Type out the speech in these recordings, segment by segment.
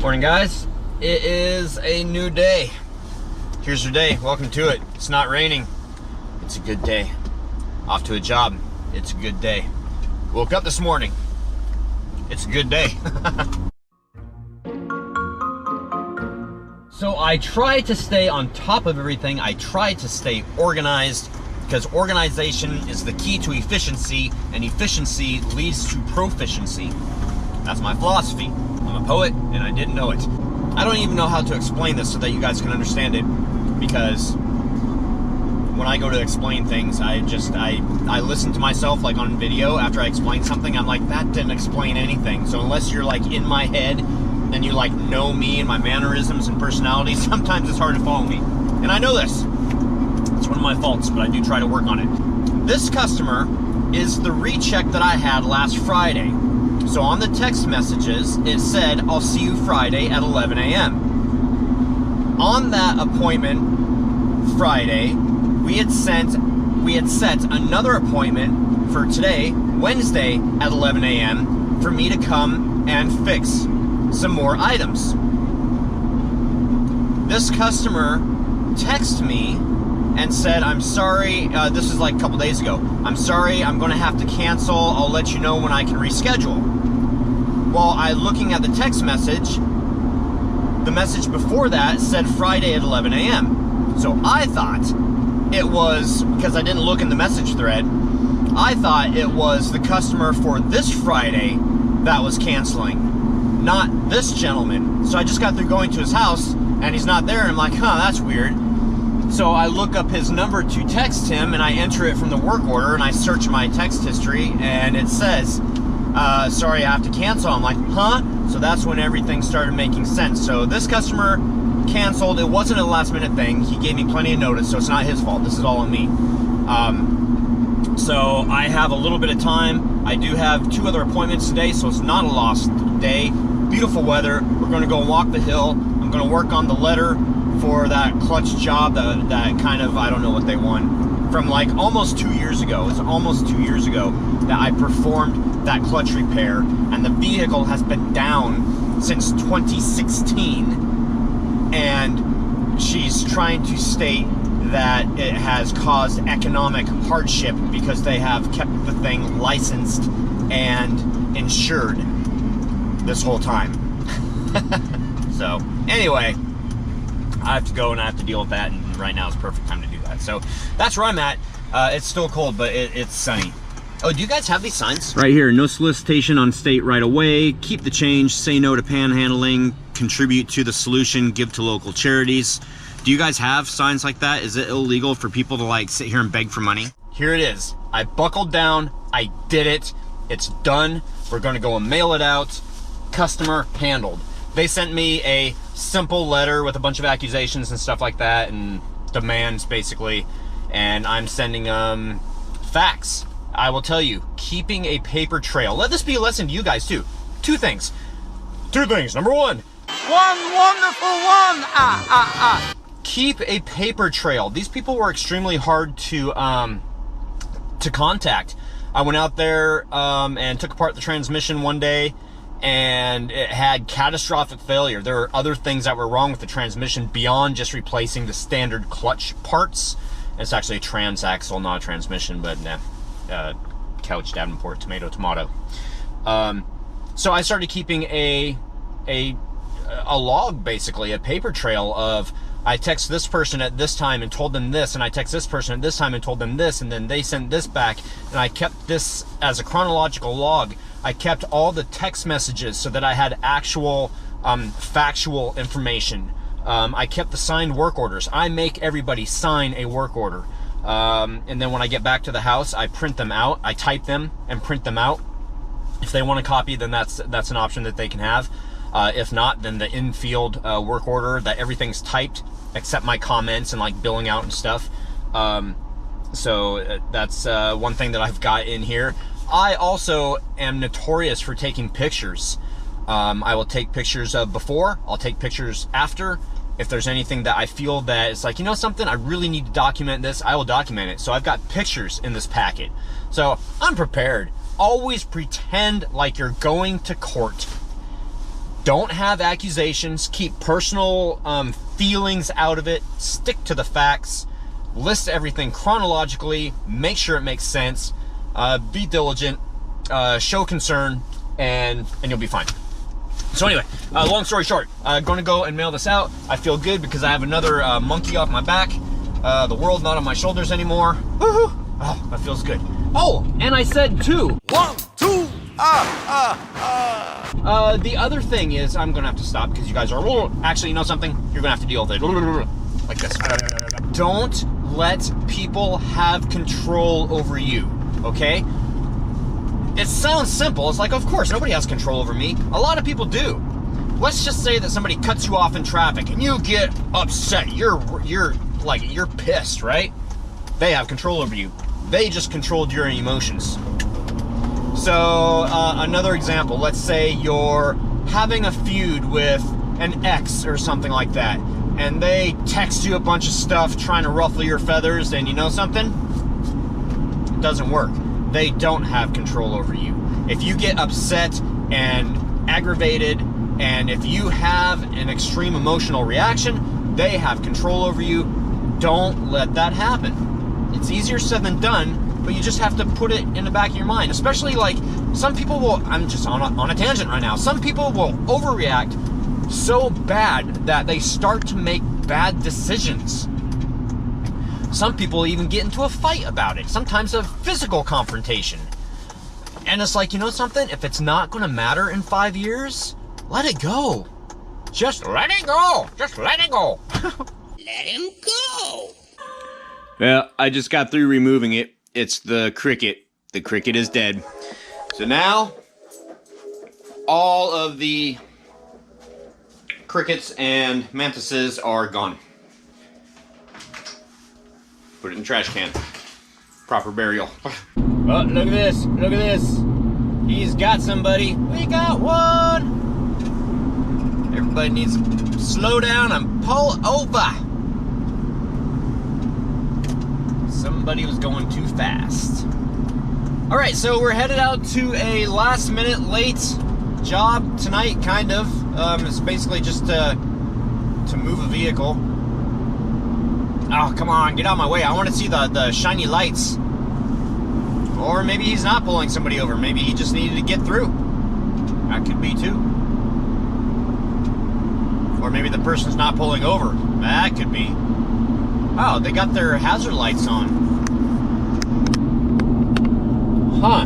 Morning, guys. It is a new day. Here's your day. Welcome to it. It's not raining. It's a good day. Off to a job. It's a good day. Woke up this morning. It's a good day. So I try to stay on top of everything. I try to stay organized because organization is the key to efficiency, and efficiency leads to proficiency. That's my philosophy. I'm a poet and I didn't know it. I don't even know how to explain this so that you guys can understand it, because when I go to explain things, I listen to myself like on video after I explain something. I'm like, that didn't explain anything. So unless you're like in my head and you like know me and my mannerisms and personality, sometimes it's hard to follow me. And I know this. It's one of my faults, but I do try to work on it. This customer is the recheck that I had last Friday. So on the text messages, it said, I'll see you Friday at 11 a.m. On that appointment Friday, we had set another appointment for today, Wednesday at 11 a.m. for me to come and fix some more items. This customer texted me and said, I'm sorry, this is like a couple days ago, I'm sorry, I'm going to have to cancel, I'll let you know when I can reschedule. Well, looking at the text message, the message before that said Friday at 11 a.m. So I thought it was, because I didn't look in the message thread, I thought it was the customer for this Friday that was canceling, not this gentleman. So I just got through going to his house and he's not there, and I'm like, huh, that's weird. So I look up his number to text him and I enter it from the work order and I search my text history and it says, sorry, I have to cancel. I'm like, huh? So that's when everything started making sense. So this customer canceled. It wasn't a last minute thing. He gave me plenty of notice, so it's not his fault. This is all on me. So I have a little bit of time. I do have 2 other appointments today, so it's not a lost day. Beautiful weather. We're going to go walk the hill. I'm going to work on the letter for that clutch job that kind of, I don't know what they won, from like almost 2 years ago. It's almost 2 years ago that I performed that clutch repair, and the vehicle has been down since 2016, and she's trying to state that it has caused economic hardship because they have kept the thing licensed and insured this whole time. So anyway, I have to go and I have to deal with that, and right now is the perfect time to do that. So that's where I'm at. It's still cold, but it's sunny. Oh, do you guys have these signs? Right here, no solicitation on state right away, keep the change, say no to panhandling, contribute to the solution, give to local charities. Do you guys have signs like that? Is it illegal for people to like sit here and beg for money? Here it is. I buckled down, I did it, it's done. We're gonna go and mail it out. Customer handled. They sent me a simple letter with a bunch of accusations and stuff like that, and demands basically, and I'm sending facts. I will tell you, keeping a paper trail. Let this be a lesson to you guys too. 2 things. 2 things. Number 1. One wonderful one. Keep a paper trail. These people were extremely hard to contact. I went out there and took apart the transmission one day, and it had catastrophic failure. There were other things that were wrong with the transmission beyond just replacing the standard clutch parts. It's actually a transaxle, not a transmission, but nah. Couch, Davenport, tomato. So I started keeping a log, basically, a paper trail of, I text this person at this time and told them this, and I text this person at this time and told them this, and then they sent this back, and I kept this as a chronological log. I kept all the text messages so that I had actual factual information. I kept the signed work orders. I make everybody sign a work order. And then when I get back to the house, I print them out. I type them and print them out. If they want a copy, then that's an option that they can have. If not, then the in-field work order, that everything's typed except my comments and like billing out and stuff. So that's one thing that I've got in here. I also am notorious for taking pictures. I will take pictures of before, I'll take pictures after. If there's anything that I feel that it's like, you know something, I really need to document this, I will document it. So I've got pictures in this packet. So I'm prepared. Always pretend like you're going to court. Don't have accusations. Keep personal feelings out of it. Stick to the facts. List everything chronologically. Make sure it makes sense. Be diligent. Show concern, and you'll be fine. So anyway, long story short, I'm going to go and mail this out. I feel good because I have another monkey off my back. The world not on my shoulders anymore. Woohoo! Oh, that feels good. Oh, and I said too. 1, 2, the other thing is, I'm gonna have to stop because you guys are, actually, you know something? You're gonna have to deal with it. Like this. Don't let people have control over you, okay? It sounds simple. It's like, of course, nobody has control over me. A lot of people do. Let's just say that somebody cuts you off in traffic and you get upset. You're pissed, right? They have control over you. They just controlled your emotions. So, another example, let's say you're having a feud with an ex or something like that, and they text you a bunch of stuff trying to ruffle your feathers, and you know something? It doesn't work. They don't have control over you. If you get upset and aggravated, and if you have an extreme emotional reaction, they have control over you. Don't let that happen. It's easier said than done, but you just have to put it in the back of your mind. Especially, like, some people will, I'm just on a tangent right now, some people will overreact so bad that they start to make bad decisions. Some people even get into a fight about it, sometimes a physical confrontation. And it's like, you know something? If it's not going to matter in 5 years, let it go. Just let it go. Just let it go. let him go. Well, I just got through removing it. It's the cricket. The cricket is dead. So now, all of the crickets and mantises are gone. Put it in the trash can. Proper burial. Oh, look at this. Look at this. He's got somebody. We got one. Everybody needs to slow down and pull over. Somebody was going too fast. All right, so we're headed out to a last minute late job tonight, kind of. It's basically just to move a vehicle. Oh, come on, get out of my way. I want to see the shiny lights. Or maybe he's not pulling somebody over. Maybe he just needed to get through. That could be too. Or maybe the person's not pulling over. That could be. Oh, they got their hazard lights on. Huh.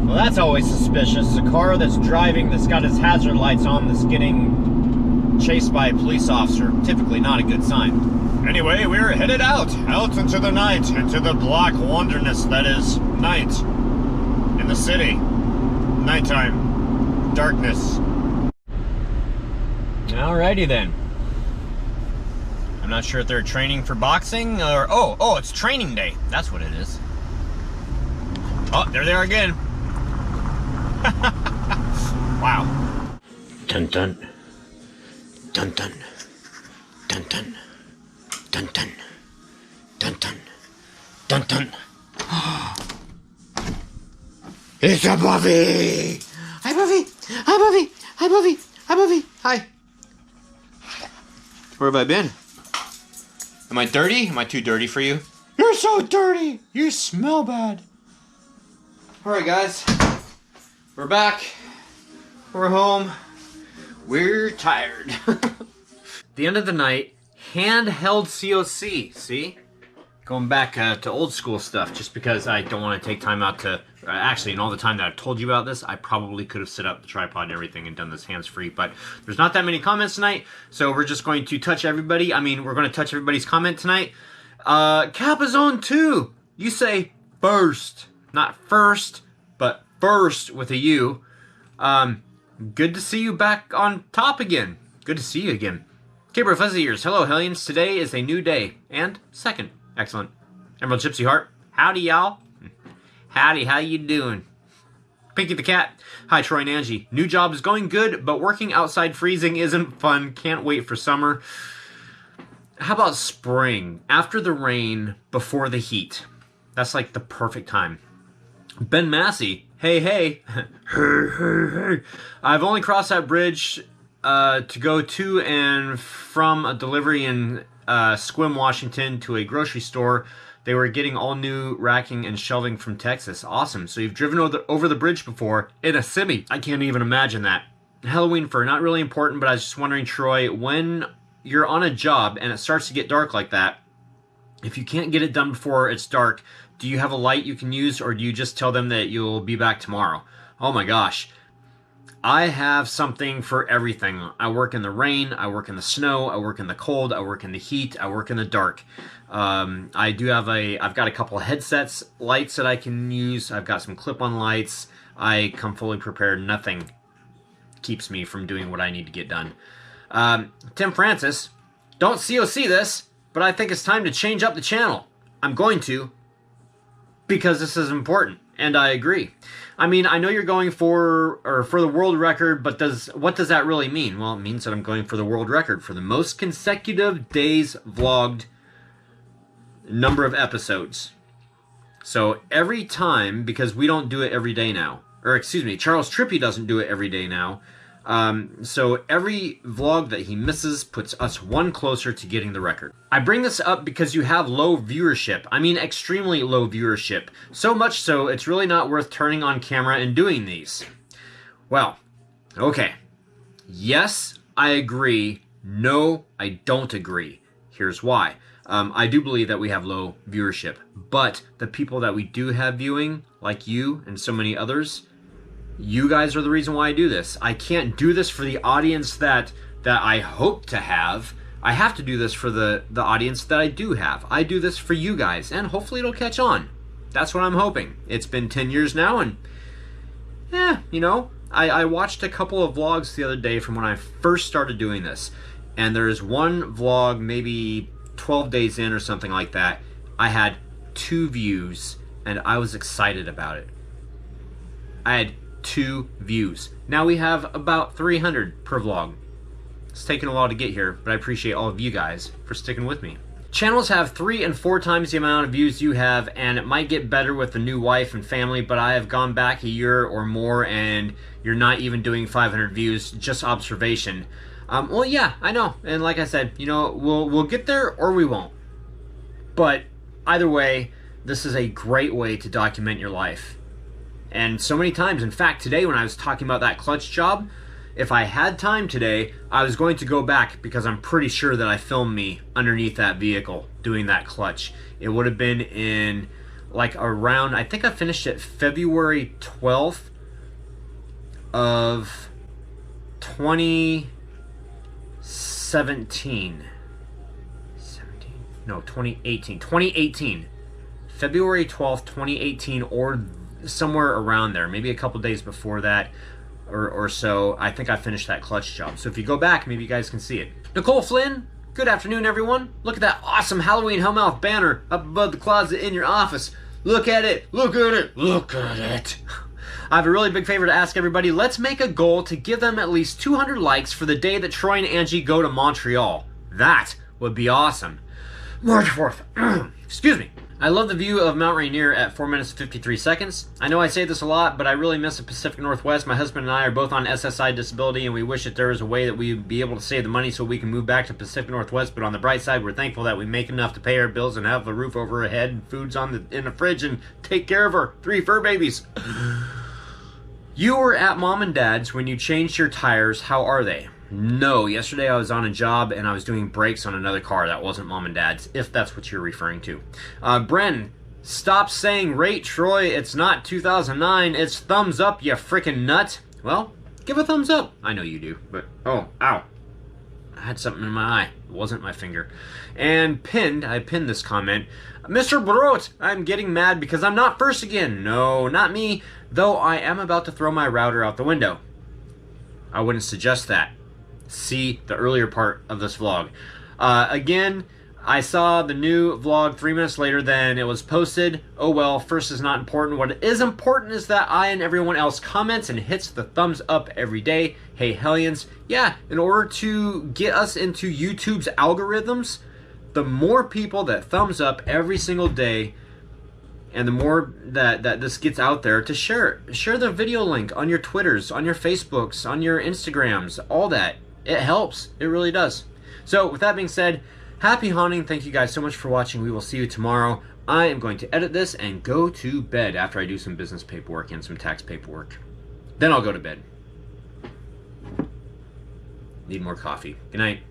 Well, that's always suspicious. A car that's driving that's got its hazard lights on that's getting chased by a police officer. Typically not a good sign. Anyway, we're headed out into the night, into the black wilderness that is night in the city. Nighttime. Darkness. Alrighty then. I'm not sure if they're training for boxing or... Oh, it's training day. That's what it is. Oh, there they are again. Wow. Dun dun. Dun dun. Dun dun. Dun dun. Dun dun. Dun dun. It's a Buffy! Hi, Buffy! Hi, Buffy! Hi, Buffy! Hi, Buffy! Hi. Where have I been? Am I dirty? Am I too dirty for you? You're so dirty! You smell bad. Alright, guys. We're back. We're home. We're tired. The end of the night, handheld COC. See? Going back to old school stuff just because I don't want to take time out to... actually, in all the time that I've told you about this, I probably could have set up the tripod and everything and done this hands-free, but there's not that many comments tonight, so we're just going to touch everybody. I mean, we're going to touch everybody's comment tonight. Capazone 2, you say first. Not first, but first with a U. Good to see you back on top again. Good to see you again. Caber Fuzzy Ears, hello Hellions. Today is a new day. And second. Excellent. Emerald Gypsy Heart, howdy y'all. Howdy, how you doing? Pinky the Cat, hi Troy and Angie. New job is going good, but working outside freezing isn't fun. Can't wait for summer. How about spring? After the rain, before the heat. That's like the perfect time. Ben Massey, Hey, hey. Hey. I've only crossed that bridge to go to and from a delivery in Sequim, Washington to a grocery store. They were getting all new racking and shelving from Texas. Awesome. So you've driven over the bridge before in a semi. I can't even imagine that. Halloween fur, not really important, but I was just wondering, Troy, when you're on a job and it starts to get dark like that, if you can't get it done before it's dark, do you have a light you can use, or do you just tell them that you'll be back tomorrow? Oh my gosh. I have something for everything. I work in the rain, I work in the snow, I work in the cold, I work in the heat, I work in the dark. I've got a couple of headsets, lights that I can use. I've got some clip-on lights. I come fully prepared. Nothing keeps me from doing what I need to get done. Tim Francis, don't COC this, but I think it's time to change up the channel. I'm going to, because this is important, and I agree. I mean, I know you're going for the world record, but what does that really mean? Well, it means that I'm going for the world record for the most consecutive days vlogged number of episodes. So every time, because we don't do it every day now, or excuse me, Charles Trippy doesn't do it every day now. So every vlog that he misses puts us one closer to getting the record. I bring this up because you have low viewership. I mean, extremely low viewership. So much so, it's really not worth turning on camera and doing these. Well, okay. Yes, I agree. No, I don't agree. Here's why. I do believe that we have low viewership, but the people that we do have viewing, like you and so many others, you guys are the reason why I do this. I can't do this for the audience that I hope to have. I have to do this for the audience that I do have. I do this for you guys, and hopefully it'll catch on. That's what I'm hoping. It's been 10 years now, and you know, I watched a couple of vlogs the other day from when I first started doing this, and there's one vlog maybe 12 days in or something like that. I had 2 views, and I was excited about it. I had 2 views. Now we have about 300 per vlog. It's taken a while to get here, but I appreciate all of you guys for sticking with me. Channels have 3 and 4 times the amount of views you have, and it might get better with the new wife and family, but I have gone back a year or more, and you're not even doing 500 views, just observation. Well, yeah, I know, and like I said, you know, we'll get there or we won't. But either way, this is a great way to document your life. And so many times, in fact, today when I was talking about that clutch job, if I had time today, I was going to go back because I'm pretty sure that I filmed me underneath that vehicle doing that clutch. It would have been in like around, I think I finished it February 12th of 2018. February 12th, 2018, or somewhere around there, maybe a couple days before that or so. I think I finished that clutch job. So if you go back, maybe you guys can see it. Nicole Flynn, good afternoon, everyone. Look at that awesome Halloween Hellmouth banner up above the closet in your office. Look at it, look at it, look at it. I have a really big favor to ask everybody. Let's make a goal to give them at least 200 likes for the day that Troy and Angie go to Montreal. That would be awesome. March 4th. Excuse me. I love the view of Mount Rainier at 4 minutes and 53 seconds. I know I say this a lot, but I really miss the Pacific Northwest. My husband and I are both on SSI disability, and we wish that there was a way that we'd be able to save the money so we can move back to Pacific Northwest. But on the bright side, we're thankful that we make enough to pay our bills and have a roof over our head and food's in the fridge and take care of our 3 fur babies. You were at Mom and Dad's when you changed your tires. How are they? No, yesterday I was on a job and I was doing brakes on another car that wasn't Mom and Dad's, if that's what you're referring to. Bren, stop saying rate Troy, it's not 2009, it's thumbs up, you frickin' nut. Well, give a thumbs up. I know you do, but, oh, ow. I had something in my eye. It wasn't my finger. And I pinned this comment. Mr. Brot, I'm getting mad because I'm not first again. No, not me, though I am about to throw my router out the window. I wouldn't suggest that. See the earlier part of this vlog. Again, I saw the new vlog 3 minutes later than it was posted. Oh well, first is not important. What is important is that I and everyone else comments and hits the thumbs up every day. Hey Hellions, yeah, in order to get us into YouTube's algorithms, the more people that thumbs up every single day, And the more that this gets out there, to share the video link on your Twitters, on your Facebooks, on your Instagrams, all that. It helps. It really does. So with that being said, happy haunting. Thank you guys so much for watching. We will see you tomorrow. I am going to edit this and go to bed after I do some business paperwork and some tax paperwork. Then I'll go to bed. Need more coffee. Good night.